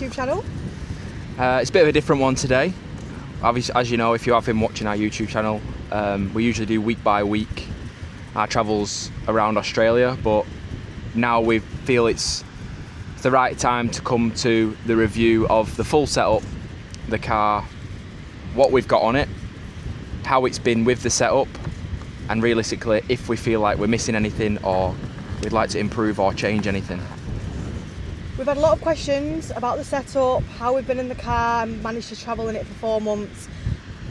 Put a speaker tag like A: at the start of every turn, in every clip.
A: YouTube channel.
B: It's a bit of a different one today. Obviously, as you know, if you have been watching our YouTube channel, we usually do week by week our travels around Australia, but now we feel it's the right time to come to the review of the full setup, the car, what we've got on it, how it's been with the setup, and realistically if we feel like we're missing anything or we'd like to improve or change anything.
A: We've had a lot of questions about the setup, how we've been in the car and managed to travel in it for 4 months,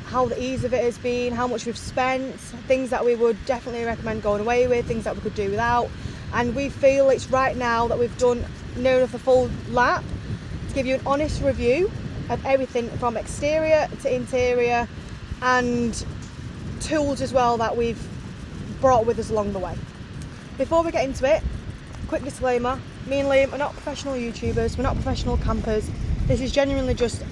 A: how the ease of it has been, how much we've spent, things that we would definitely recommend going away with, things that we could do without. And we feel it's right now that we've done near enough a full lap to give you an honest review of everything from exterior to interior and tools as well that we've brought with us along the way. Before we get into it, quick disclaimer, me and Liam are not professional YouTubers, we're not professional campers. This is genuinely just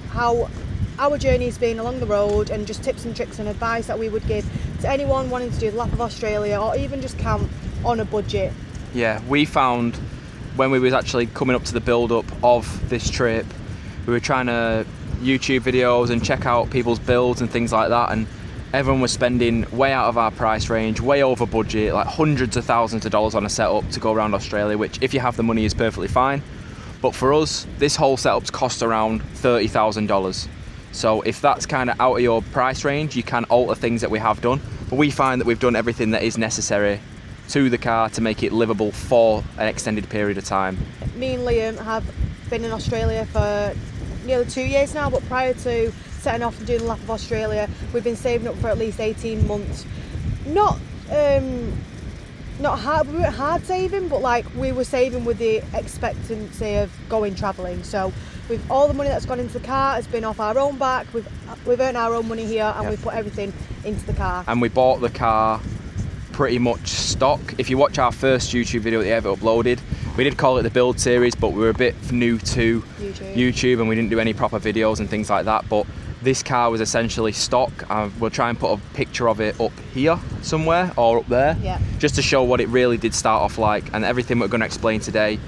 A: how our journey has been along the road and just tips and tricks and advice that we would give to anyone wanting to do the lap of Australia or even just camp on a budget.
B: Yeah, we found when we was actually coming up to the build-up of this trip, we were trying to YouTube videos and check out people's builds and things like that, and everyone was spending way out of our price range, way over budget, like hundreds of thousands of dollars on a setup to go around Australia, which if you have the money is perfectly fine. But for us, this whole setup's cost around $30,000. So if that's kind of out of your price range, you can alter things that we have done. But we find that we've done everything that is necessary to the car to make it livable for an extended period of time.
A: Me and Liam have been in Australia for nearly 2 years now, but prior to setting off and doing the lap of Australia, we've been saving up for at least 18 months. Not hard, we weren't hard saving, but like we were saving with the expectancy of going travelling. So with all the money that's gone into the car has been off our own back. We've earned our own money here, and we've put everything into the car. And
B: we bought the car pretty much stock. If you watch our first YouTube video that we ever uploaded, we did call it the build series, but we were a bit new to YouTube and we didn't do any proper videos and things like that. But this car was essentially stock. We'll try and put a picture of it up here somewhere or up there, just to show what it really did start off like. And everything we're going to explain today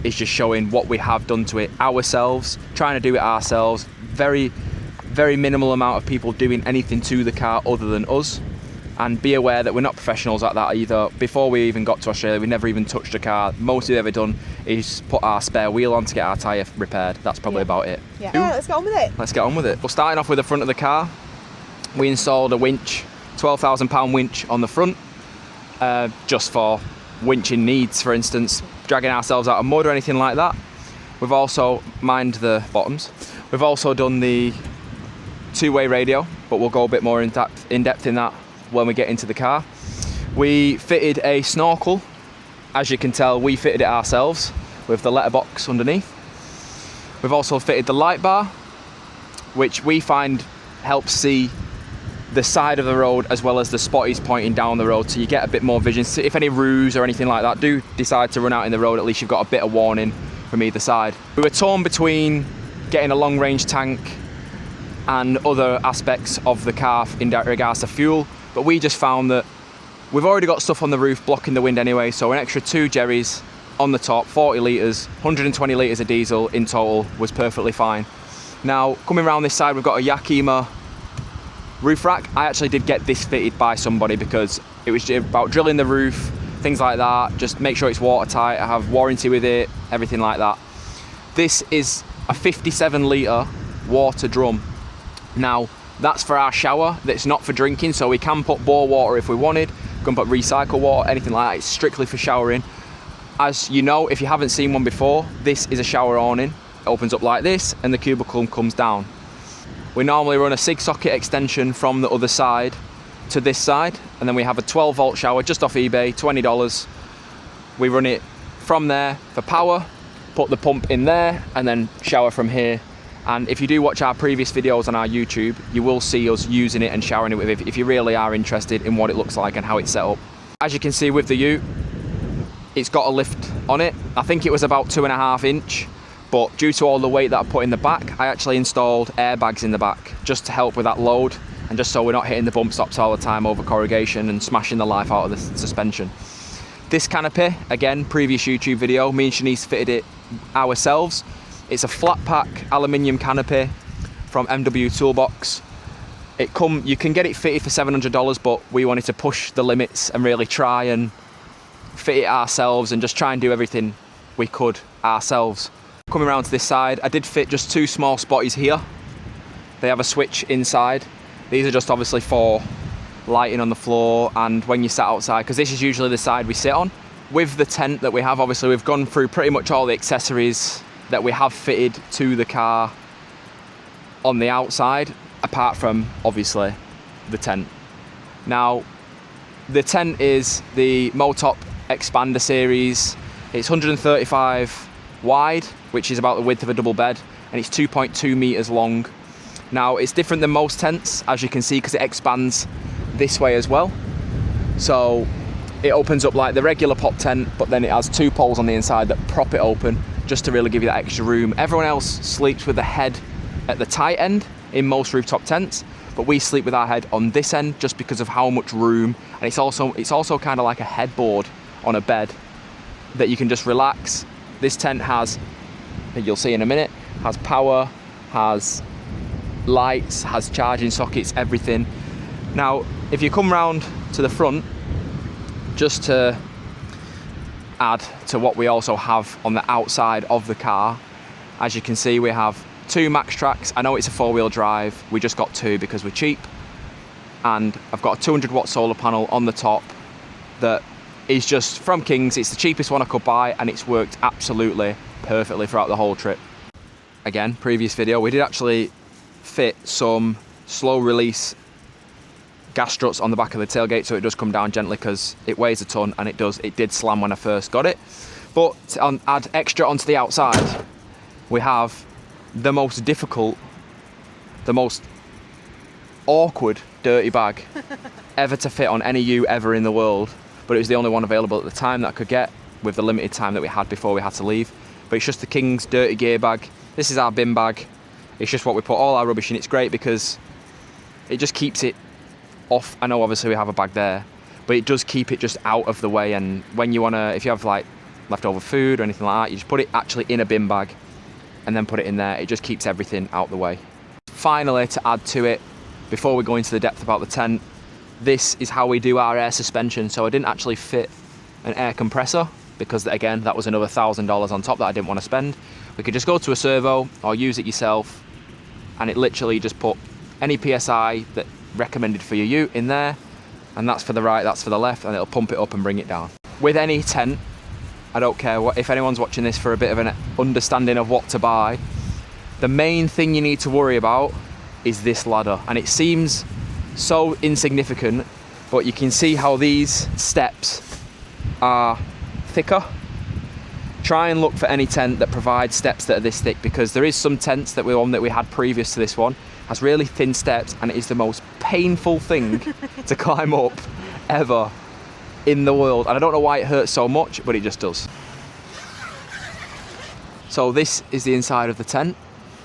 B: is just showing what we have done to it ourselves, trying to do it ourselves. Very, very minimal amount of people doing anything to the car other than us. And be aware that we're not professionals at that either. Before we even got to Australia, we never even touched a car. Most we've ever done is put our spare wheel on to get our tyre repaired. That's probably about it.
A: Yeah, let's get on with it.
B: Let's get on with it. Well, starting off with the front of the car, we installed a winch, £12,000 winch on the front, just for winching needs, for instance, dragging ourselves out of mud or anything like that. We've also mined the bottoms. We've also done the two-way radio, but we'll go a bit more in depth in that when we get into the car. We fitted a snorkel. As you can tell, we fitted it ourselves with the letterbox underneath. We've also fitted the light bar, which we find helps see the side of the road as well as the spotties pointing down the road, so you get a bit more vision. So if any roos or anything like that do decide to run out in the road, at least you've got a bit of warning from either side. We were torn between getting a long range tank and other aspects of the car in regards to fuel, but we just found that we've already got stuff on the roof blocking the wind anyway, so an extra 2 Jerrys on the top, 40 litres, 120 litres of diesel in total was perfectly fine. Now, coming around this side, we've got a Yakima roof rack. I actually did get this fitted by somebody because it was about drilling the roof, things like that, just make sure it's watertight, I have warranty with it, everything like that. This is a 57 litre water drum. Now, that's for our shower, that's not for drinking, so we can put bore water if we wanted, we can put recycle water, anything like that. It's strictly for showering. As you know, if you haven't seen one before, this is a shower awning. It opens up like this and the cubicle comes down. We normally run a 6-socket extension from the other side to this side, and then we have a 12-volt shower just off eBay, $20. We run it from there for power, put the pump in there, and then shower from here. And if you do watch our previous videos on our YouTube, you will see us using it and showering it with it if you really are interested in what it looks like and how it's set up. As you can see with the ute, it's got a lift on it. I think it was about 2.5 inch, but due to all the weight that I put in the back, I actually installed airbags in the back just to help with that load and just so we're not hitting the bump stops all the time over corrugation and smashing the life out of the suspension. This canopy, again, previous YouTube video, me and Shanice fitted it ourselves. It's a flat pack aluminium canopy from MW Toolbox. You can get it fitted for $700, but we wanted to push the limits and really try and fit it ourselves and just try and do everything we could ourselves. Coming around to this side, I did fit just 2 small spotties here. They have a switch inside. These are just obviously for lighting on the floor and when you sat outside, because this is usually the side we sit on. With the tent that we have, obviously we've gone through pretty much all the accessories that we have fitted to the car on the outside, apart from obviously the tent. Now, the tent is the Motop Expander series. It's 135 wide, which is about the width of a double bed, and it's 2.2 meters long. Now, it's different than most tents, as you can see, because it expands this way as well. So it opens up like the regular pop tent, but then it has 2 poles on the inside that prop it open just to really give you that extra room. Everyone else sleeps with the head at the tight end in most rooftop tents, but we sleep with our head on this end just because of how much room. And it's also kind of like a headboard on a bed that you can just relax. This tent has, you'll see in a minute, has power, has lights, has charging sockets, everything. Now, if you come round to the front, just to add to what we also have on the outside of the car, as you can see, we have 2 Maxtrax. I know it's a 4-wheel drive, we just got 2 because we're cheap. And I've got a 200 watt solar panel on the top that is just from King's. It's the cheapest one I could buy, and it's worked absolutely perfectly throughout the whole trip. Again, previous video, we did actually fit some slow release gas struts on the back of the tailgate, so it does come down gently because it weighs a ton, and it did slam when I first got it. But to add extra onto the outside, we have the most difficult, the most awkward dirty bag ever to fit on any U ever in the world, but it was the only one available at the time that I could get with the limited time that we had before we had to leave. But it's just the King's dirty gear bag. This is our bin bag. It's just what we put all our rubbish in. It's great because it just keeps it off. I know obviously we have a bag there, but it does keep it just out of the way. And when you if you have like leftover food or anything like that, you just put it actually in a bin bag and then put it in there. It just keeps everything out the way. Finally, to add to it, before we go into the depth about the tent, this is how we do our air suspension. So I didn't actually fit an air compressor because, again, that was another $1,000 on top that I didn't want to spend. We could just go to a servo or use it yourself, and it literally just put any PSI that recommended for your ute in there, and that's for the right, that's for the left, and it'll pump it up and bring it down. With any tent, I don't care if anyone's watching this for a bit of an understanding of what to buy, the main thing you need to worry about is this ladder. And it seems so insignificant, but you can see how these steps are thicker. Try and look for any tent that provides steps that are this thick, because there is some tents that we had previous to this one has really thin steps, and it is the most painful thing to climb up ever in the world. And I don't know why it hurts so much, but it just does. So this is the inside of the tent.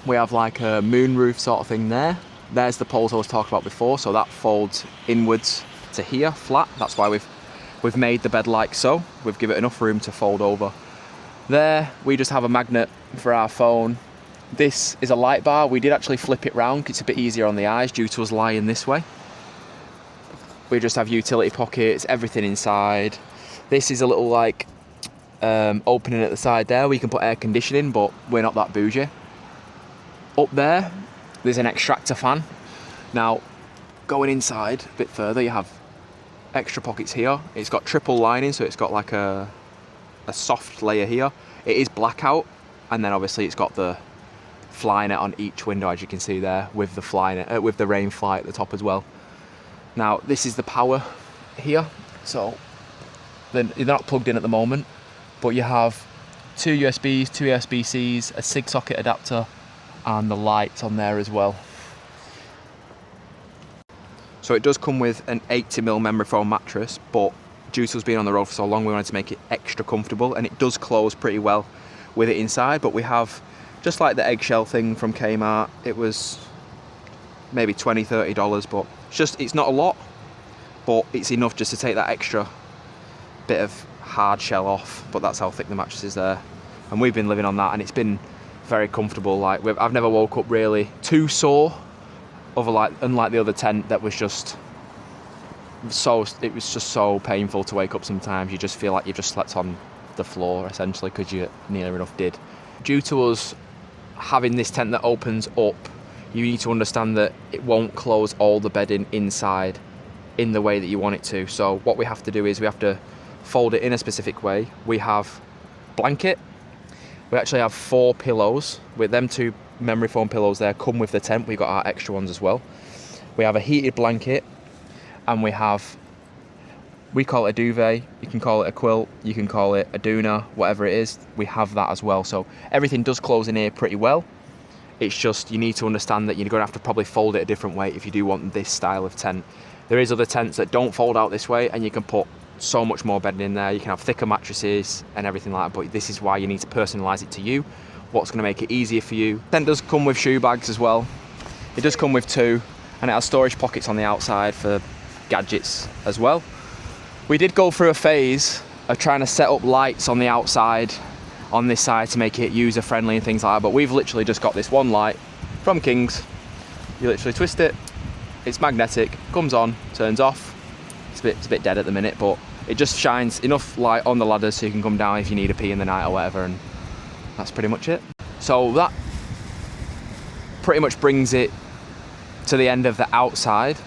B: We have like a moon roof sort of thing there. There's the poles I was talking about before, so that folds inwards to here, flat. That's why we've made the bed like so. We've given it enough room to fold over. There, we just have a magnet for our phone. This is a light bar. We did actually flip it round. It's a bit easier on the eyes due to us lying this way. We just have utility pockets, everything inside. This is a little like opening at the side there where you can put air conditioning, but we're not that bougie. Up there, there's an extractor fan. Now, going inside a bit further, you have extra pockets here. It's got triple lining, so it's got like a soft layer here. It is blackout, and then obviously it's got the fly net on each window, as you can see there, with the fly net, with the rain fly at the top as well. Now, this is the power here. So they're not plugged in at the moment, but you have 2 USBs, 2 USB-Cs, a SIG socket adapter, and the lights on there as well. So it does come with an 80mm memory foam mattress, but due to us being on the road for so long, we wanted to make it extra comfortable, and it does close pretty well with it inside. But we have, just like the eggshell thing from Kmart, it was maybe $20, $30, but it's not a lot, but it's enough just to take that extra bit of hard shell off. But that's how thick the mattress is there, and we've been living on that, and it's been very comfortable. Like I've never woke up really too sore, unlike the other tent that was just so painful to wake up sometimes. You just feel like you've just slept on the floor essentially, because you nearly enough did. Due to us having this tent that opens up, you need to understand that it won't close all the bedding inside in the way that you want it to. So what we have to do is we have to fold it in a specific way. We have blanket. We actually have 4 pillows. With them 2 memory foam pillows there come with the tent. We've got our extra ones as well. We have a heated blanket, and we call it a duvet, you can call it a quilt, you can call it a doona, whatever it is, we have that as well. So everything does close in here pretty well. It's just you need to understand that you're going to have to probably fold it a different way if you do want this style of tent. There is other tents that don't fold out this way, and you can put so much more bedding in there. You can have thicker mattresses and everything like that, but this is why you need to personalise it to you. What's going to make it easier for you. Tent does come with shoe bags as well. It does come with 2, and it has storage pockets on the outside for gadgets as well. We did go through a phase of trying to set up lights on the outside on this side to make it user friendly and things like that, but we've literally just got this one light from King's. You literally twist it, it's magnetic, comes on, turns off. It's a bit dead at the minute, but it just shines enough light on the ladder so you can come down if you need a pee in the night or whatever, and that's pretty much it. So that pretty much brings it to the end of the outside.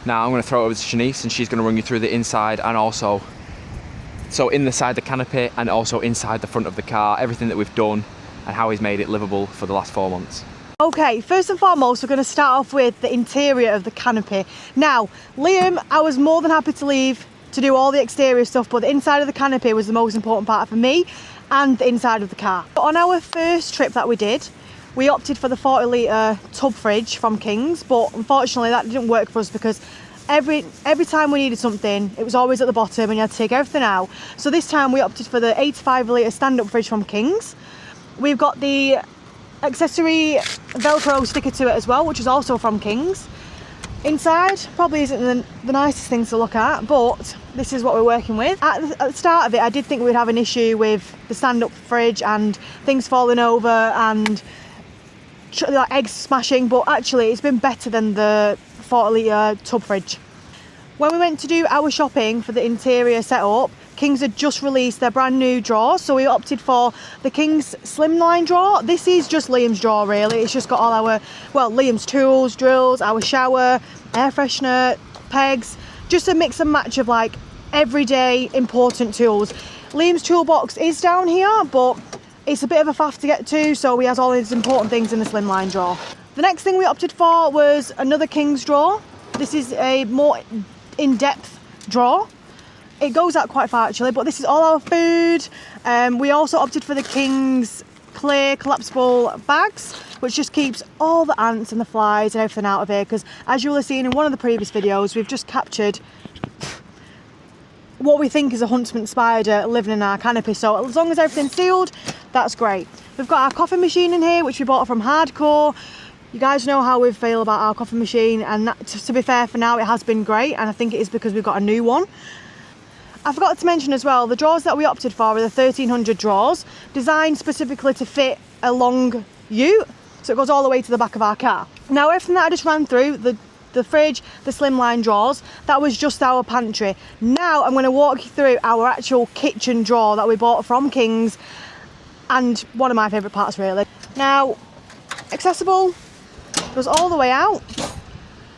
B: Now I'm going to throw it over to Shanice, and she's going to run you through the inside, and also so in the side the canopy and also inside the front of the car, everything that we've done and how he's made it livable for the last 4 months.
A: Okay, first and foremost, we're going to start off with the interior of the canopy. Now, Liam, I was more than happy to leave to do all the exterior stuff, but the inside of the canopy was the most important part for me, and the inside of the car. But on our first trip that we did, we opted for the 40 litre tub fridge from King's, but unfortunately that didn't work for us because every time we needed something, it was always at the bottom and you had to take everything out. So this time we opted for the 85 litre stand-up fridge from King's. We've got the accessory Velcro sticker to it as well, which is also from King's. Inside probably isn't the nicest thing to look at, but this is what we're working with. At the start of it, I did think we'd have an issue with the stand-up fridge and things falling over and like eggs smashing, but actually it's been better than the 40 litre tub fridge. When we went to do our shopping for the interior setup, King's had just released their brand new drawers, so we opted for the King's slimline drawer. This is just Liam's drawer really. It's just got all our, well, Liam's tools, drills, our shower, air freshener, pegs, just a mix and match of like everyday important tools. Liam's toolbox is down here, but it's a bit of a faff to get to, so he has all his important things in the slimline drawer. The next thing we opted for was another King's drawer. This is a more in-depth drawer. It goes out quite far actually, but this is all our food. We also opted for the King's clear collapsible bags, which just keeps all the ants and the flies and everything out of here, because as you will have seen in one of the previous videos, we've just captured what we think is a huntsman spider living in our canopy, so as long as everything's sealed, that's great. We've got our coffee machine in here, which we bought from Hardcore. You guys know how we feel about our coffee machine, and that, to be fair, for now it has been great, and I think it is because we've got a new one. I forgot to mention as well, the drawers that we opted for are the 1300 drawers, designed specifically to fit a long ute, so it goes all the way to the back of our car. Now everything that I just ran through, the fridge, the slimline drawers, that was just our pantry. Now I'm going to walk you through our actual kitchen drawer that we bought from King's, and one of my favourite parts really. Now, accessible, goes all the way out.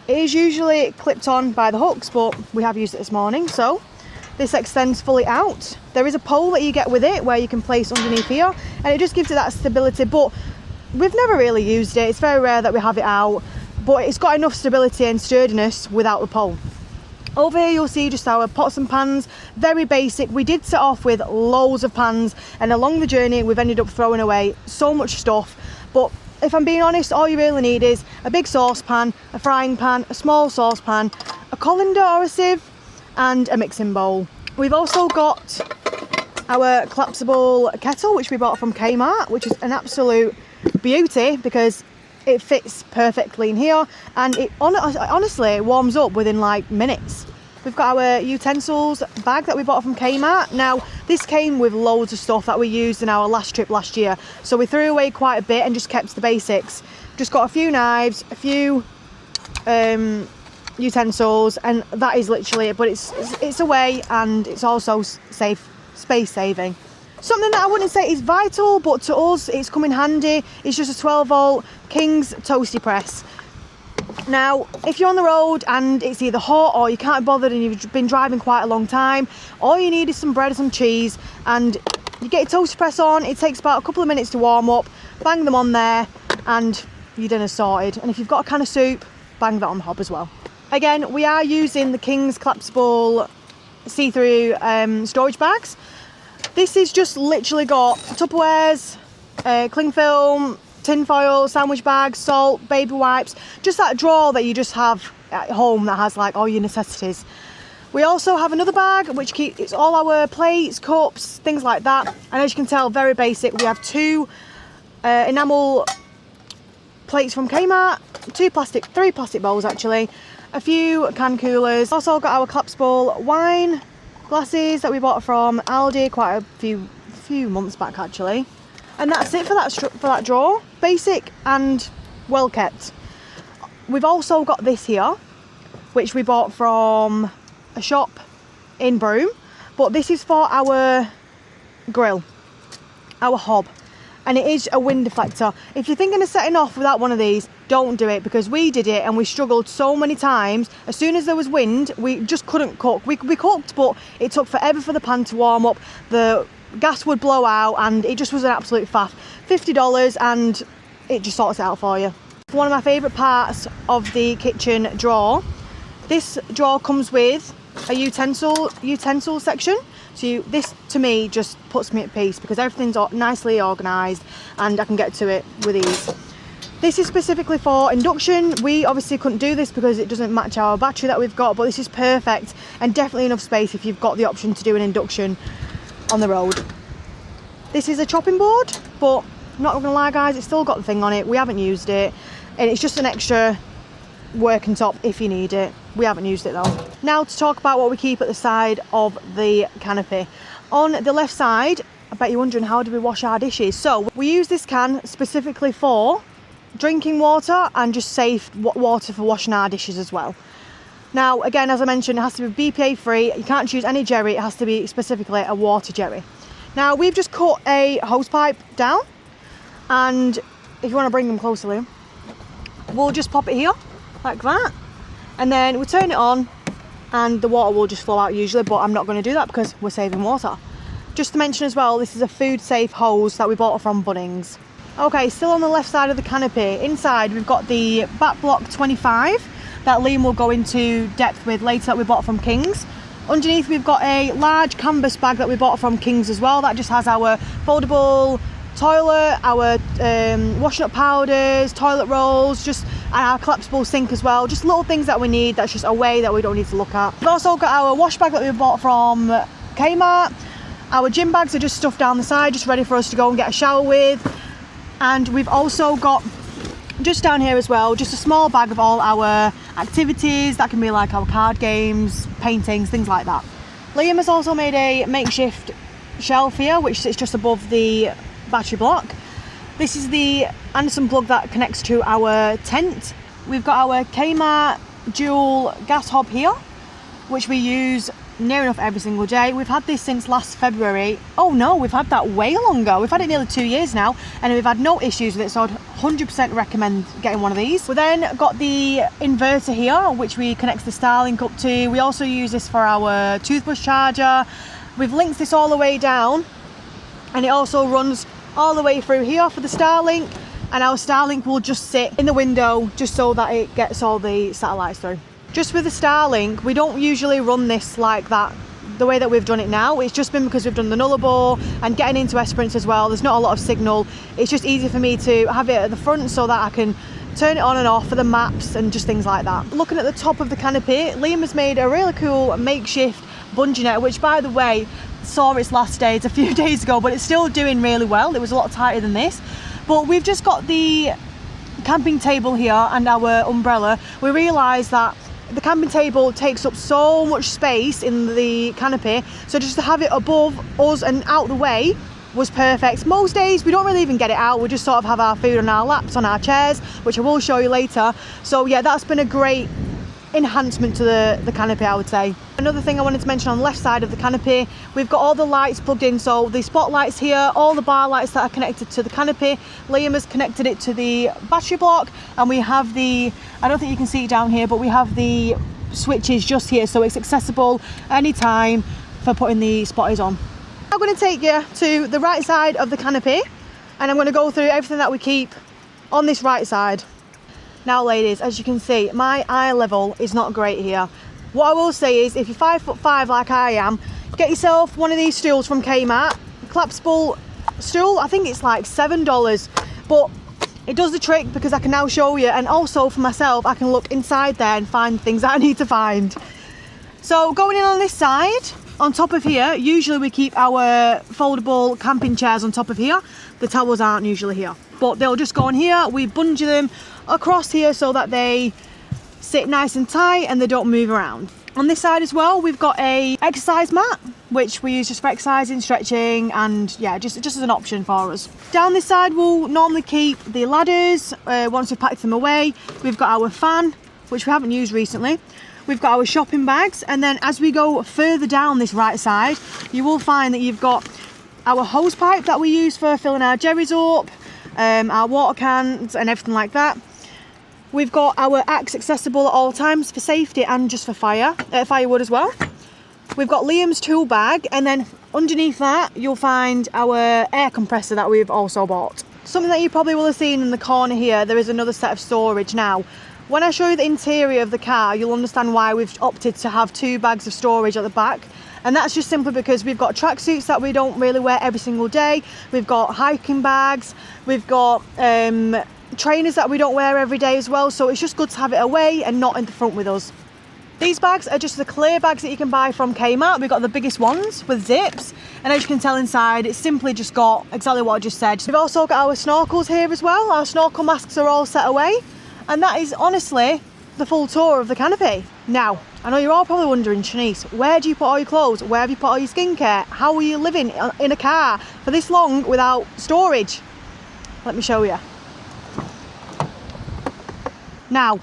A: It is usually clipped on by the hooks, but we have used it this morning, so this extends fully out. There is a pole that you get with it where you can place underneath here, and it just gives it that stability, but we've never really used it. It's very rare that we have it out, but it's got enough stability and sturdiness without the pole. Over here you'll see just our pots and pans, very basic. We did set off with loads of pans, and along the journey we've ended up throwing away so much stuff, but if I'm being honest, all you really need is a big saucepan, a frying pan, a small saucepan, a colander or a sieve, and a mixing bowl. We've also got our collapsible kettle, which we bought from Kmart, which is an absolute beauty because it fits perfectly in here, and it honestly it warms up within like minutes. we've got our utensils bag that we bought from Kmart. Now, this came with loads of stuff that we used in our last trip last year. So we threw away quite a bit and just kept the basics. Just got a few knives, a few utensils, and that is literally it. But it's away, and it's also safe, space saving. Something that I wouldn't say is vital, but to us it's come in handy. It's just a 12 volt King's toasty press. Now, if you're on the road and it's either hot or you can't be bothered and you've been driving quite a long time, all you need is some bread and some cheese, and you get your toaster press on. It takes about a couple of minutes to warm up, bang them on there, and your dinner's sorted. And if you've got a can of soup, bang that on the hob as well. Again, we are using the King's collapsible see-through storage bags. This is just literally got Tupperwares, cling film, tin foil, sandwich bags, salt, baby wipes, just that drawer that you just have at home that has like all your necessities. We also have another bag which keeps it's all our plates, cups, things like that. And as you can tell, very basic. We have 2 enamel plates from Kmart, 3 plastic bowls actually, a few can coolers. Also got our collapsible wine glasses that we bought from Aldi quite a few months back actually. And that's it for that drawer. Basic and well kept. We've also got this here, which we bought from a shop in Broome, but this is for our grill, our hob, and it is a wind deflector. If you're thinking of setting off without one of these, don't do it, because we did it and we struggled so many times. As soon as there was wind, we just couldn't cook. We cooked, but it took forever for the pan to warm up. The gas would blow out and it just was an absolute faff. $50 and it just sorts it out for you. One of my favourite parts of the kitchen drawer, this drawer comes with a utensil section. So this to me just puts me at peace, because everything's nicely organised and I can get to it with ease. This is specifically for induction. We obviously couldn't do this because it doesn't match our battery that we've got, but this is perfect and definitely enough space if you've got the option to do an induction on the road. This is a chopping board, but I'm not gonna lie guys, it's still got the thing on it. We haven't used it, and it's just an extra working top if you need it. We haven't used it though. Now to talk about what we keep at the side of the canopy. On the left side, I bet you're wondering, how do we wash our dishes? So we use this can specifically for drinking water and just safe water for washing our dishes as well. Now again, as I mentioned, it has to be BPA free. You can't choose any jerry, it has to be specifically a water jerry. Now we've just cut a hose pipe down, and if you want to bring them closer, Liam, we'll just pop it here like that, and then we turn it on and the water will just flow out usually, but I'm not going to do that because we're saving water. Just to mention as well, this is a food safe hose that we bought from Bunnings. Okay, still on the left side of the canopy, inside we've got the back block 25 that Liam will go into depth with later, that we bought from King's. Underneath we've got a large canvas bag that we bought from King's as well, that just has our foldable toilet, our washing up powders, toilet rolls, just our collapsible sink as well. Just little things that we need, that's just a way that we don't need to look at. We've also got our wash bag that we bought from Kmart. Our gym bags are just stuffed down the side, just ready for us to go and get a shower with. And we've also got just down here as well, just a small bag of all our activities. That can be like our card games, paintings, things like that. Liam has also made a makeshift shelf here, which sits just above the battery block. This is the Anderson plug that connects to our tent. We've got our Kmart dual gas hob here, which we use near enough every single day. We've had this since last February. Oh no, we've had that way longer. We've had it nearly 2 years now, and we've had no issues with it, so I'd 100% recommend getting one of these. We then got the inverter here, which we connect the Starlink up to. We also use this for our toothbrush charger. We've linked this all the way down, and it also runs all the way through here for the Starlink, and our Starlink will just sit in the window just so that it gets all the satellites through. Just with the Starlink, we don't usually run this like that, the way that we've done it now. It's just been because we've done the Nullarbor and getting into Esperance as well. There's not a lot of signal. It's just easy for me to have it at the front so that I can turn it on and off for the maps and just things like that. Looking at the top of the canopy, Liam has made a really cool makeshift bungee net, which by the way, saw its last days a few days ago, but it's still doing really well. It was a lot tighter than this. But we've just got the camping table here and our umbrella. We realised that the camping table takes up so much space in the canopy, so just to have it above us and out the way was perfect. Most days we don't really even get it out, we just sort of have our food on our laps, on our chairs, which I will show you later. So yeah, that's been a great enhancement to the canopy, I would say. Another thing I wanted to mention, on the left side of the canopy, we've got all the lights plugged in, so the spotlights here, all the bar lights that are connected to the canopy. Liam has connected it to the battery block, and we have the, I don't think you can see it down here, but we have the switches just here, so it's accessible anytime for putting the spotters on. I'm going to take you to the right side of the canopy, and I'm going to go through everything that we keep on this right side. Now ladies, as you can see, my eye level is not great here. What I will say is, if you're 5'5" like I am, get yourself one of these stools from Kmart. Collapsible stool, I think it's like $7, but it does the trick because I can now show you, and also for myself, I can look inside there and find things that I need to find. So going in on this side, on top of here, usually we keep our foldable camping chairs on top of here. The towels aren't usually here, but they'll just go on here. We bungee them across here so that they sit nice and tight and they don't move around. On this side as well, we've got a exercise mat, which we use just for exercising, stretching, and yeah, just as an option for us. Down this side, we'll normally keep the ladders once we've packed them away. We've got our fan, which we haven't used recently. We've got our shopping bags, and then as we go further down this right side, you will find that you've got our hose pipe that we use for filling our jerrys up, our water cans and everything like that. We've got our axe accessible at all times for safety and just for firewood as well. We've got Liam's tool bag, and then underneath that you'll find our air compressor that we've also bought. Something that you probably will have seen in the corner here, there is another set of storage. Now, when I show you the interior of the car, you'll understand why we've opted to have 2 bags of storage at the back. And that's just simply because we've got tracksuits that we don't really wear every single day. We've got hiking bags, we've got trainers that we don't wear every day as well, so it's just good to have it away and not in the front with us. These bags are just the clear bags that you can buy from Kmart. We've got the biggest ones with zips, and as you can tell inside, it's simply just got exactly what I just said. We've also got our snorkels here as well. Our snorkel masks are all set away, and that is honestly the full tour of the canopy. Now, I know you're all probably wondering, Shanice, where do you put all your clothes? Where have you put all your skincare? How are you living in a car for this long without storage? Let me show you. Now,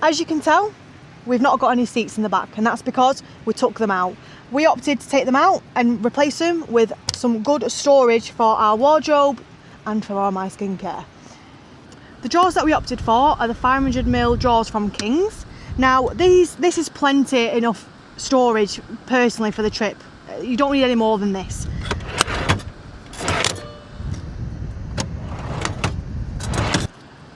A: as you can tell, we've not got any seats in the back, and that's because we took them out. We opted to take them out and replace them with some good storage for our wardrobe and for all my skincare. The drawers that we opted for are the 500ml drawers from Kings. Now, this is plenty enough storage personally for the trip. You don't need any more than this.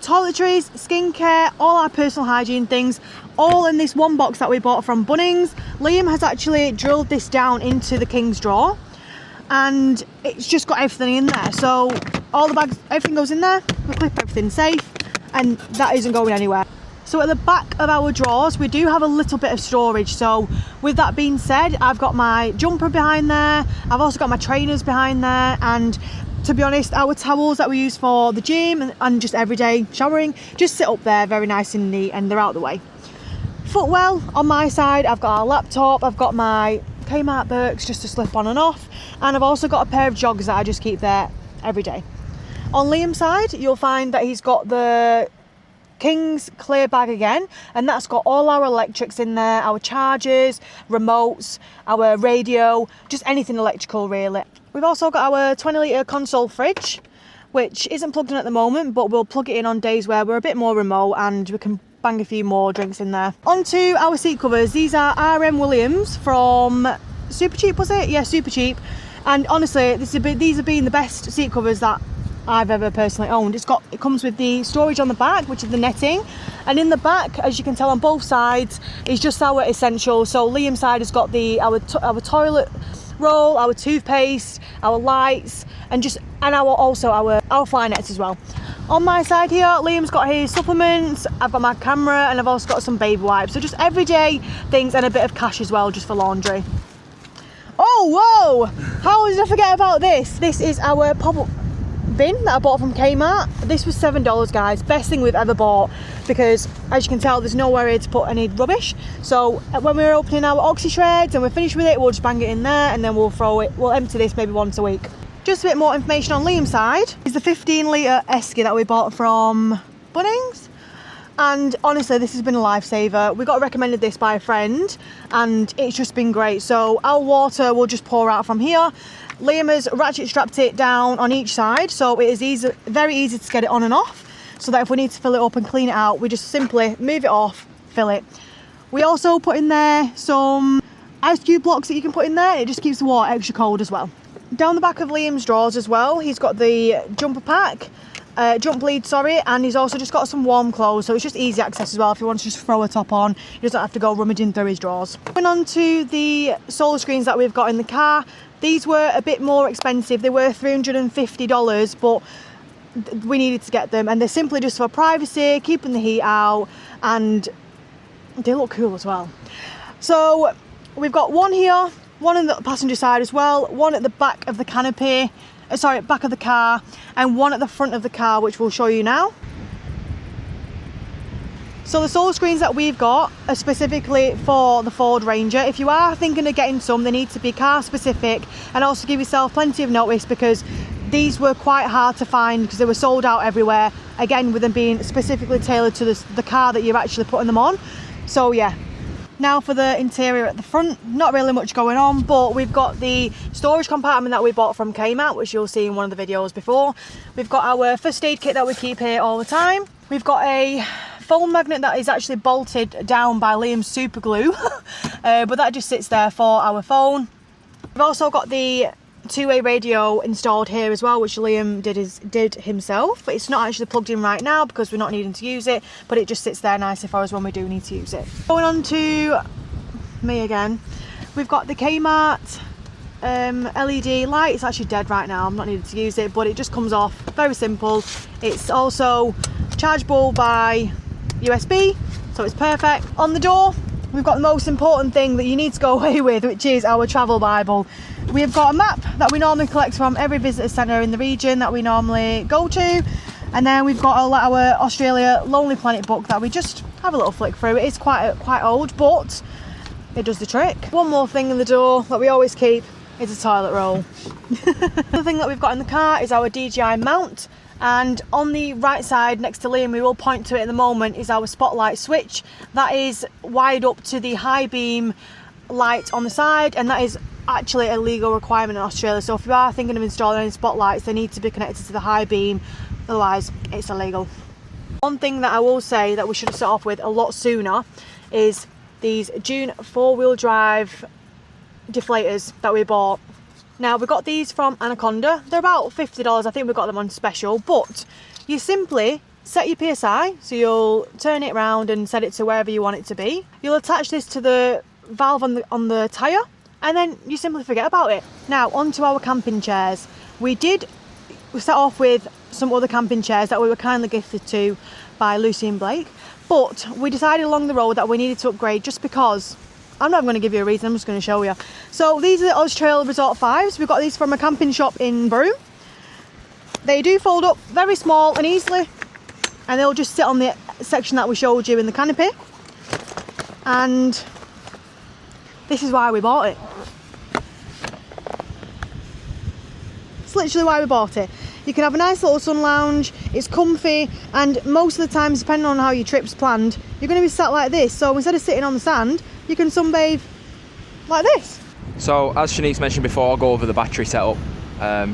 A: Toiletries, skincare, all our personal hygiene things, all in this one box that we bought from Bunnings. Liam has actually drilled this down into the King's drawer, and it's just got everything in there. So all the bags, everything goes in there, we clip everything safe, and that isn't going anywhere. So at the back of our drawers, we do have a little bit of storage. So with that being said, I've got my jumper behind there, I've also got my trainers behind there, and to be honest, our towels that we use for the gym and just everyday showering just sit up there very nice and neat, and they're out of the way. Footwell on my side, I've got our laptop, I've got my Kmart Birks just to slip on and off, and I've also got a pair of joggers that I just keep there every day. On Liam's side, you'll find that he's got the King's clear bag again, and that's got all our electrics in there, our chargers, remotes, our radio, just anything electrical really. We've also got our 20-litre console fridge, which isn't plugged in at the moment, but we'll plug it in on days where we're a bit more remote and we can bang a few more drinks in there. Onto our seat covers. These are RM Williams from Supercheap, was it? Yeah, Supercheap. And honestly, these have been the best seat covers that I've ever personally owned. It comes with the storage on the back, which is the netting, and in the back, as you can tell on both sides, is just our essentials. So Liam's side has got our toilet roll, our toothpaste, our lights, and our fly nets as well. On my side here, Liam's got his supplements, I've got my camera, and I've also got some baby wipes. So just everyday things, and a bit of cash as well, just for laundry. Oh, whoa! How did I forget about this? This is our pop-up bin that I bought from Kmart. This was $7, guys. Best thing we've ever bought. because as you can tell there's nowhere here to put any rubbish. So when we're opening our oxy shreds and we're finished with it, we'll just bang it in there, and then we'll empty this maybe once a week. Just a bit more information on Liam's side is the 15 litre esky that we bought from Bunnings. And honestly, this has been a lifesaver. We got recommended this by a friend and it's just been great. So our water will just pour out from here. Liam has ratchet strapped it down on each side, so it is very easy to get it on and off, so that if we need to fill it up and clean it out, we just simply move it off, fill it. We also put in there some ice cube blocks that you can put in there. It just keeps the water extra cold as well. Down the back of Liam's drawers as well, he's got the jump lead, sorry, and he's also just got some warm clothes, so it's just easy access as well. If he wants to just throw a top on, he doesn't have to go rummaging through his drawers. Going on to the solar screens that we've got in the car, these were a bit more expensive. They were $350, but we needed to get them, and they're simply just for privacy, keeping the heat out, and they look cool as well. So we've got one here, one on the passenger side as well, one at the back of the canopy, back of the car, and one at the front of the car, which we'll show you now. So the solar screens that we've got are specifically for the Ford Ranger. If you are thinking of getting some, they need to be car specific, and also give yourself plenty of notice, because these were quite hard to find because they were sold out everywhere. Again, with them being specifically tailored to the car that you're actually putting them on. So yeah. Now for the interior at the front, not really much going on, but we've got the storage compartment that we bought from MKII, which you'll see in one of the videos before. We've got our first aid kit that we keep here all the time. We've got a phone magnet that is actually bolted down by Liam's super glue, but that just sits there for our phone. We've also got the two-way radio installed here as well, which Liam did himself, but it's not actually plugged in right now because we're not needing to use it, but it just sits there nicely for us when we do need to use it. Going on to me again, we've got the Kmart LED light. It's actually dead right now, I'm not needing to use it, but it just comes off, very simple. It's also chargeable by USB, so it's perfect. On the door, we've got the most important thing that you need to go away with, which is our travel Bible. We've got a map that we normally collect from every visitor centre in the region that we normally go to, and then we've got our Australia Lonely Planet book that we just have a little flick through. It is quite old, but it does the trick. One more thing in the door that we always keep is a toilet roll. The thing that we've got in the car is our DJI mount. And on the right side next to Liam, we will point to it in the moment, is our spotlight switch. That is wired up to the high beam light on the side, and that is actually a legal requirement in Australia. So if you are thinking of installing any spotlights, they need to be connected to the high beam, otherwise it's illegal. One thing that I will say that we should have set off with a lot sooner is these June 4-wheel drive deflators that we bought. Now, we got these from Anaconda. They're about $50. I think we got them on special, but you simply set your PSI, so you'll turn it around and set it to wherever you want it to be. You'll attach this to the valve on the tyre, and then you simply forget about it. Now, onto our camping chairs. We set off with some other camping chairs that we were kindly gifted to by Lucy and Blake, but we decided along the road that we needed to upgrade just because. I'm not going to give you a reason, I'm just going to show you. So these are the Oz Trail Resort 5s. We've got these from a camping shop in Broome. They do fold up very small and easily, and they'll just sit on the section that we showed you in the canopy. And this is why we bought it. It's literally why we bought it. You can have a nice little sun lounge, it's comfy, and most of the times, depending on how your trip's planned, you're going to be sat like this. So instead of sitting on the sand, you can sunbathe like this.
B: So as Shanique's mentioned before, I'll go over the battery setup,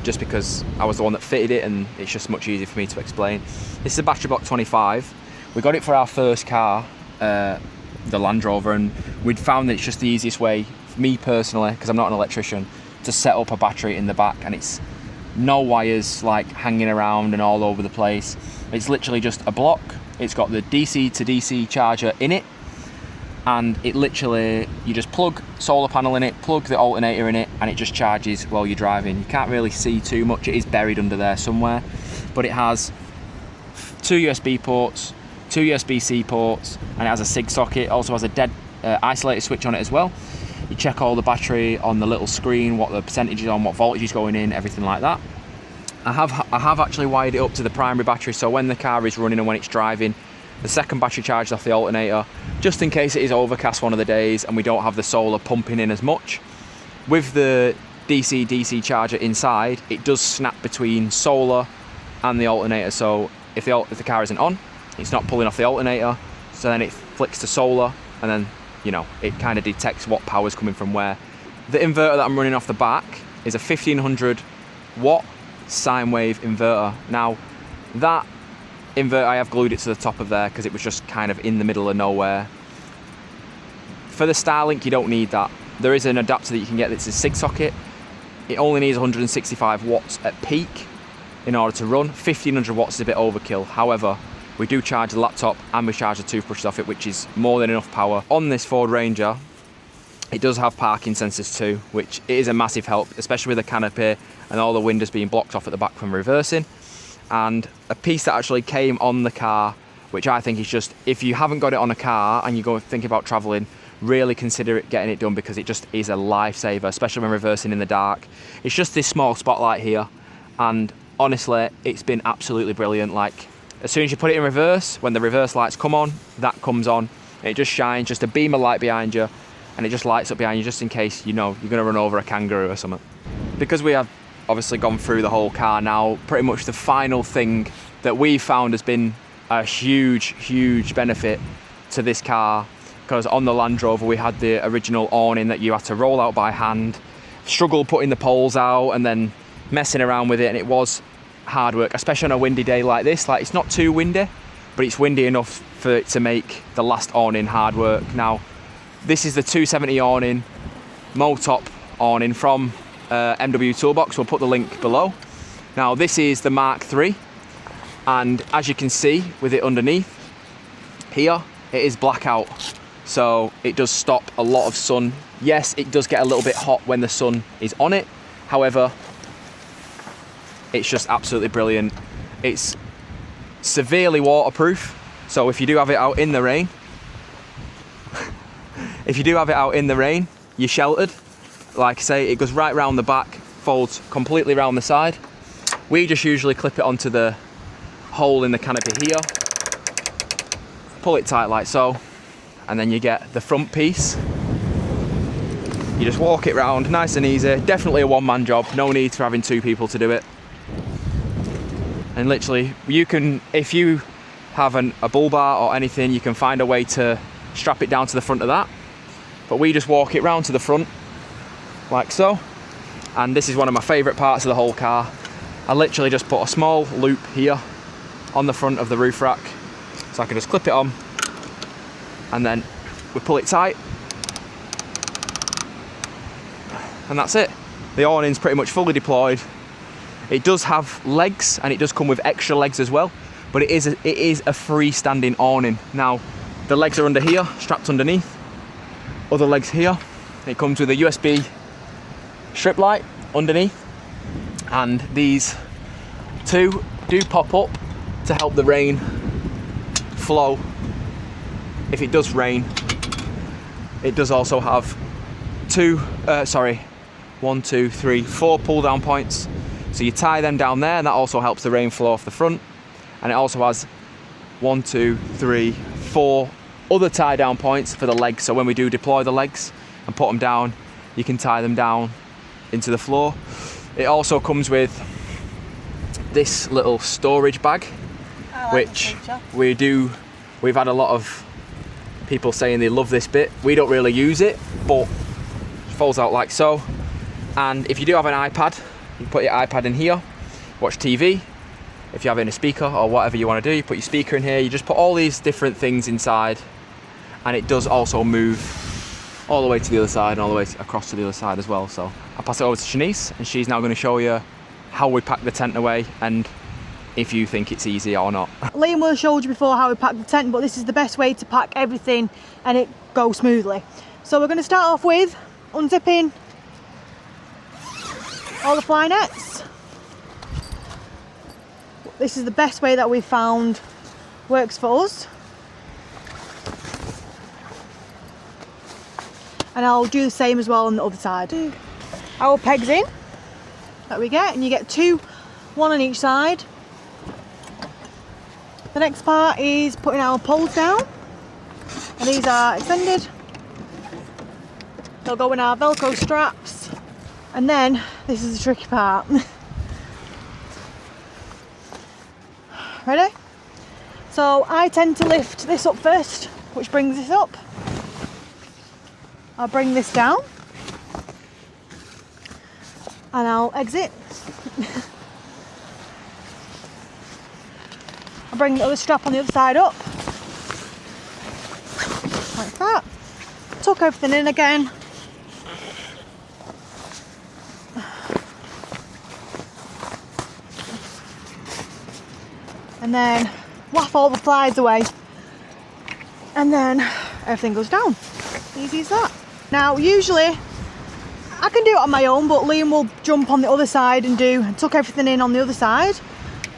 B: just because I was the one that fitted it and it's just much easier for me to explain. This is a battery block 25. We got it for our first car, the Land Rover, and we'd found that it's just the easiest way, for me personally, because I'm not an electrician, to set up a battery in the back, and it's no wires like hanging around and all over the place. It's literally just a block. It's got the DC to DC charger in it, and it literally, you just plug solar panel in it, plug the alternator in it, and it just charges while you're driving. You can't really see too much, it is buried under there somewhere, but it has 2 USB ports, 2 USB-C ports, and it has a SIG socket. It also has a dead isolator switch on it as well. You check all the battery on the little screen, what the percentage is on, what voltage is going in, everything like that. I have actually wired it up to the primary battery, so when the car is running and when it's driving, the second battery charges off the alternator, just in case it is overcast one of the days and we don't have the solar pumping in as much. With the DC charger inside, it does snap between solar and the alternator, so if the car isn't on, it's not pulling off the alternator, so then it flicks to solar, and then, you know, it kind of detects what power is coming from where. The inverter that I'm running off the back is a 1500 watt sine wave inverter. Now, that inverter, I have glued it to the top of there because it was just kind of in the middle of nowhere. For the Starlink, you don't need that. There is an adapter that you can get that's a 6 socket. It only needs 165 watts at peak in order to run. 1500 watts is a bit overkill. However, we do charge the laptop and we charge the toothbrushes off it, which is more than enough power. On this Ford Ranger, it does have parking sensors too, which is a massive help, especially with the canopy and all the windows being blocked off at the back from reversing. And a piece that actually came on the car, which I think is just, if you haven't got it on a car and you go think about traveling, really consider getting it done, because it just is a lifesaver, especially when reversing in the dark. It's just this small spotlight here, and honestly, it's been absolutely brilliant. Like, as soon as you put it in reverse, when the reverse lights come on, that comes on. It just shines, just a beam of light behind you, and it just lights up behind you just in case, you know, you're going to run over a kangaroo or something. Because we have obviously gone through the whole car now, pretty much the final thing that we found has been a huge benefit to this car, because on the Land Rover we had the original awning that you had to roll out by hand, struggle putting the poles out and then messing around with it, and it was hard work, especially on a windy day like this. Like, it's not too windy, but it's windy enough for it to make the last awning hard work. Now, this is the 270 awning, Motop awning from MW Toolbox. We'll put the link below. Now, this is the Mark III, and as you can see with it underneath here, it is blackout, so it does stop a lot of sun. Yes, it does get a little bit hot when the sun is on it, however, it's just absolutely brilliant. It's severely waterproof, so if you do have it out in the rain, you're sheltered. Like I say, it goes right round the back, folds completely round the side. We just usually clip it onto the hole in the canopy here, pull it tight like so, and then you get the front piece. You just walk it round, nice and easy. Definitely a one-man job, no need for having two people to do it. And literally, you can, if you have a bull bar or anything, you can find a way to strap it down to the front of that. But we just walk it round to the front, like so. And this is one of my favourite parts of the whole car. I literally just put a small loop here on the front of the roof rack, so I can just clip it on, and then we pull it tight, and that's it. The awning's pretty much fully deployed. It does have legs, and it does come with extra legs as well, but it is a freestanding awning. Now, the legs are under here, strapped underneath, other legs here. It comes with a USB strip light underneath, and these two do pop up to help the rain flow if it does rain. It does also have four pull down points, so you tie them down there, and that also helps the rain flow off the front. And it also has 4 other tie down points for the legs, so when we do deploy the legs and put them down, you can tie them down into the floor. It also comes with this little storage bag, which we've had a lot of people saying they love this bit. We don't really use it, but it folds out like so. And if you do have an iPad, you put your iPad in here, watch TV. If you're having a speaker or whatever you want to do, you put your speaker in here. You just put all these different things inside, and it does also move all the way to the other side and all the way across to the other side as well. So I'll pass it over to Shanice, and she's now going to show you how we pack the tent away and if you think it's easy or not.
A: Liam will have showed you before how we pack the tent, but this is the best way to pack everything and it goes smoothly. So we're going to start off with unzipping all the fly nets. This is the best way that we've found works for us. And I'll do the same as well on the other side. Our pegs in that we get, and you get two, one on each side. The next part is putting our poles down, and these are extended. They'll go in our Velcro straps, and then this is the tricky part. Ready? So I tend to lift this up first, which brings this up. I'll bring this down, and I'll exit. I'll bring the other strap on the other side up, like that. Tuck everything in again. And then waff all the flies away. And then everything goes down. Easy as that. Now, usually I can do it on my own, but Liam will jump on the other side and tuck everything in on the other side.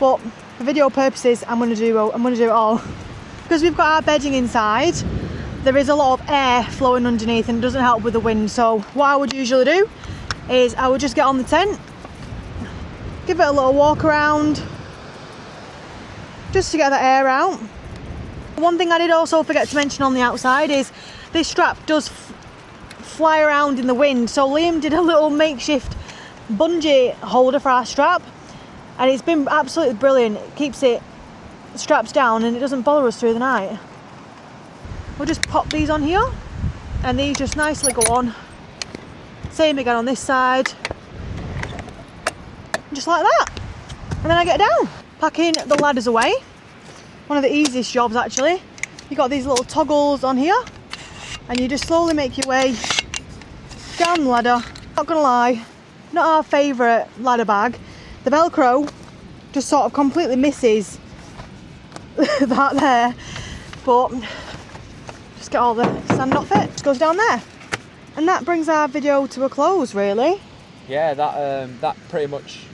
A: But for video purposes, I'm going to do it all. Because we've got our bedding inside, there is a lot of air flowing underneath and it doesn't help with the wind. So what I would usually do is I would just get on the tent, give it a little walk around, just to get the air out. One thing I did also forget to mention on the outside is this strap does fly around in the wind. So Liam did a little makeshift bungee holder for our strap, and it's been absolutely brilliant. It keeps it straps down and it doesn't bother us through the night. We'll just pop these on here, and these just nicely go on. Same again on this side, just like that. And then I get down. Packing the ladders away. One of the easiest jobs actually. You got these little toggles on here, and you just slowly make your way down the ladder. Not gonna lie, not our favourite ladder bag. The Velcro just sort of completely misses that there, but just get all the sand off it. Just goes down there, and that brings our video to a close, really.
B: Yeah, that pretty much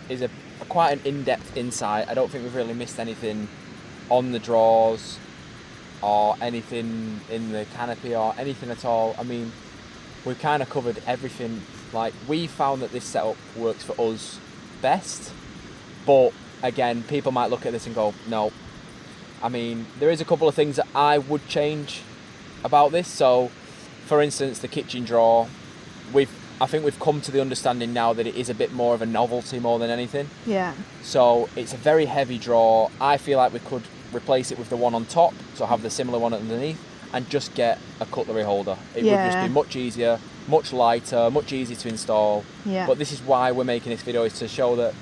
B: is quite an in-depth insight. I don't think we've really missed anything on the drawers or anything in the canopy or anything at all. I mean, we've kind of covered everything. Like, we found that this setup works for us best, but again, people might look at this and go, no. I mean, there is a couple of things that I would change about this. So, for instance, the kitchen drawer, I think we've come to the understanding now that it is a bit more of a novelty more than anything.
A: Yeah.
B: So it's a very heavy drawer. I feel like we could replace it with the one on top, so have the similar one underneath, and just get a cutlery holder. It would just be much easier, much lighter, much easier to install.
A: Yeah.
B: But this is why we're making this video, is to show that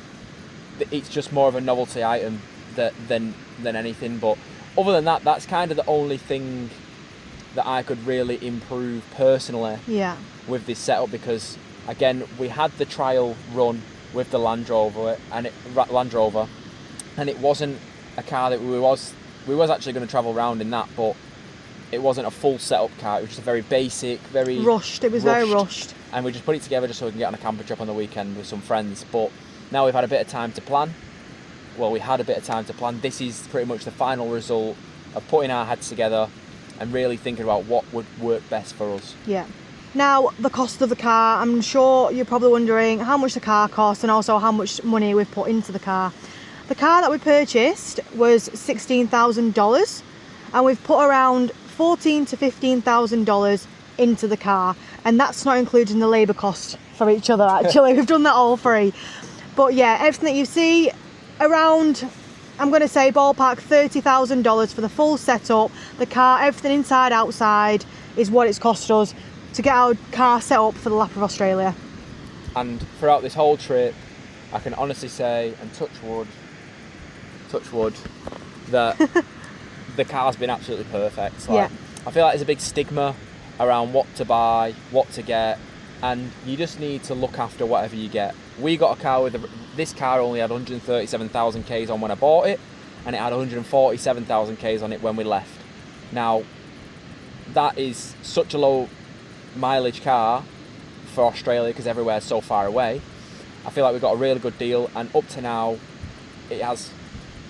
B: it's just more of a novelty item than anything. But other than that, that's kind of the only thing that I could really improve personally with this setup, because again, we had the trial run with the Land Rover, and it wasn't a car that we was actually going to travel around in that, but it wasn't a full setup car. It was just a very basic, very
A: rushed. It was very rushed,
B: and we just put it together just so we can get on a camper trip on the weekend with some friends. But now we've had a bit of time to plan. Well, we had a bit of time to plan. This is pretty much the final result of putting our heads together and really thinking about what would work best for us. Yeah.
A: Now, the cost of the car, I'm sure you're probably wondering how much the car costs and also how much money we've put into the car. The car that we purchased was $16,000, and we've put around $14,000 to $15,000 into the car, and that's not including the labour cost for each other actually. We've done that all free. But yeah, everything that you see around, I'm going to say ballpark $30,000 for the full setup. The car, everything inside, outside, is what it's cost us to get our car set up for the lap of Australia.
B: And throughout this whole trip, I can honestly say, and touch wood, that the car's been absolutely perfect. Like, I feel like there's a big stigma around what to buy, what to get, and you just need to look after whatever you get. We got a car this car only had 137,000 Ks on when I bought it, and it had 147,000 Ks on it when we left. Now, that is such a low mileage car for Australia because everywhere's so far away. I feel like we got a really good deal, and up to now it has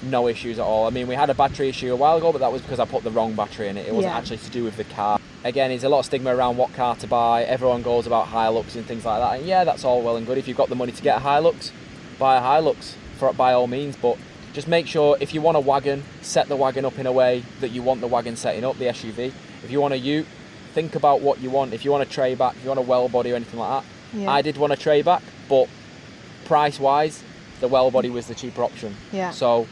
B: no issues at all. I mean, we had a battery issue a while ago, but that was because I put the wrong battery in it. It wasn't actually to do with the car. Again, there's a lot of stigma around what car to buy. Everyone goes about Hilux and things like that, and yeah, that's all well and good. If you've got the money to get a Hilux, buy a Hilux by all means, but just make sure if you want a wagon, set the wagon up in a way that you want the wagon setting up, the SUV. If you want a ute, think about what you want. If you want a tray back, if you want a well body or anything like that.
A: Yeah.
B: I did want a tray back, but price wise, the well body was the cheaper option.
A: Yeah.
B: So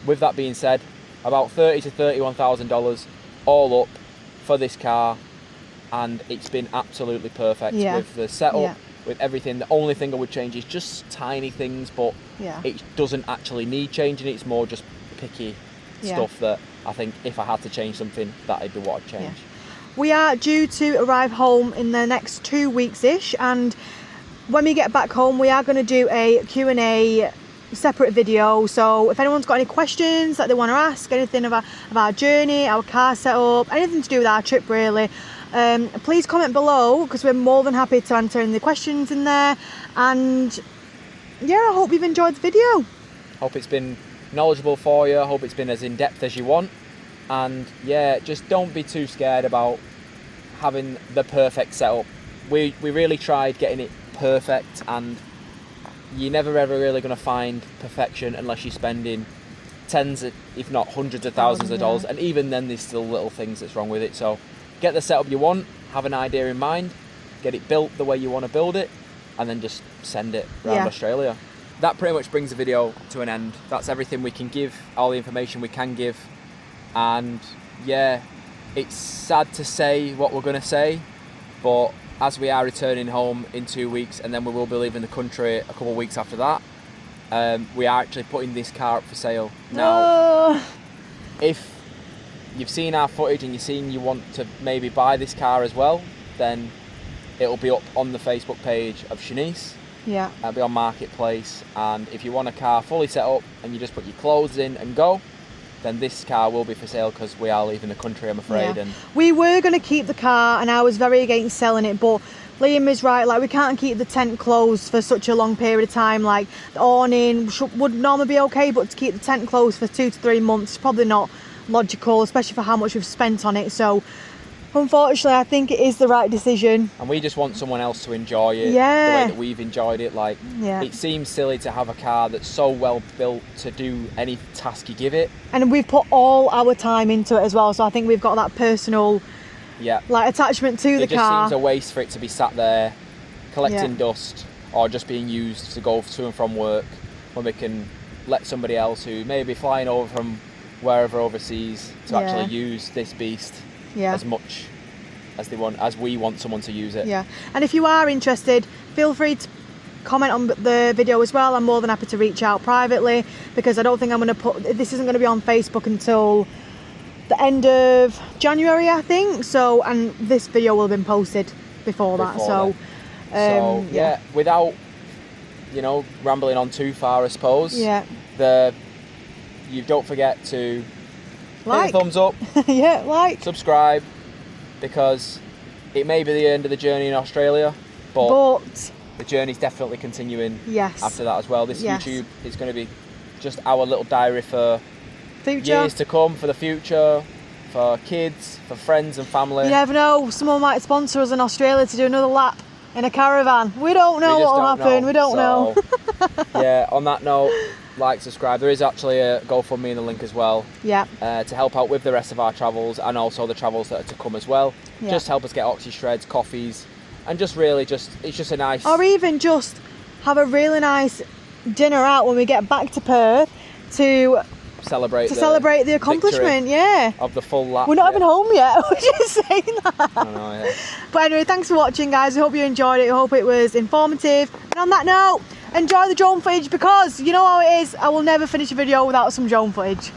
B: with that being said, about $30,000 to $31,000 all up for this car, and it's been absolutely perfect with the setup, with everything. The only thing I would change is just tiny things, but it doesn't actually need changing. It's more just picky stuff that I think if I had to change something, that'd be what I'd change.
A: We are due to arrive home in the next 2 weeks-ish, and when we get back home, we are going to do a Q&A separate video. So if anyone's got any questions that they want to ask, anything about our journey, our car setup, anything to do with our trip really, please comment below, because we're more than happy to answer any questions in there. And yeah, I hope you've enjoyed the video.
B: Hope it's been knowledgeable for you. Hope it's been as in-depth as you want. And yeah, just don't be too scared about having the perfect setup. We really tried getting it perfect, and you're never ever really going to find perfection unless you're spending tens, if not hundreds of thousands of dollars, and even then there's still little things that's wrong with it. So get the setup you want, have an idea in mind, get it built the way you want to build it, and then just send it around Australia. That pretty much brings the video to an end. That's everything we can give, all the information we can give. And yeah, it's sad to say what we're going to say, but as we are returning home in 2 weeks, and then we will be leaving the country a couple of weeks after that, we are actually putting this car up for sale. Now, if you've seen our footage and you want to maybe buy this car as well, then it'll be up on the Facebook page of Shanice.
A: Yeah.
B: It'll be on Marketplace, and if you want a car fully set up and you just put your clothes in and go, then this car will be for sale, because we are leaving the country, I'm afraid.
A: Yeah.
B: And
A: we were going to keep the car, and I was very against selling it, but Liam is right, like we can't keep the tent closed for such a long period of time. Like the awning would normally be okay, but to keep the tent closed for 2 to 3 months is probably not logical, especially for how much we've spent on it. So unfortunately, I think it is the right decision.
B: And we just want someone else to enjoy it
A: Yeah.
B: the way that we've enjoyed it. Like, it seems silly to have a car that's so well built to do any task you give it.
A: And we've put all our time into it as well, so I think we've got that personal like attachment to the car. It
B: just seems a waste for it to be sat there collecting dust, or just being used to go to and from work, when we can let somebody else who may be flying over from wherever overseas to actually use this beast as much as they want, as we want someone to use it.
A: And if you are interested, feel free to comment on the video as well. I'm more than happy to reach out privately, because I don't think I'm going to put this isn't going to be on Facebook until the end of January, I think. So, and this video will have been posted before that. So yeah,
B: without rambling on too far, I suppose. You don't forget to hit the thumbs up. Subscribe, because it may be the end of the journey in Australia, but the journey's definitely continuing after that as well. This YouTube is going to be just our little diary for years to come, for the future, for kids, for friends and family. You
A: never know, someone might sponsor us in Australia to do another lap in a caravan. We don't know what will happen. We don't know.
B: Yeah, on that note, like, subscribe. There is actually a GoFundMe in the link as well. To help out with the rest of our travels, and also the travels that are to come as well. Just help us get oxy shreds, coffees, and just really it's just a nice...
A: Or even just have a really nice dinner out when we get back to Perth to celebrate the accomplishment
B: of the full lap.
A: We're not even home yet. We're just saying that.
B: I know,
A: But anyway, thanks for watching, guys. I hope you enjoyed it. I hope it was informative. And on that note, enjoy the drone footage, because you know how it is, I will never finish a video without some drone footage.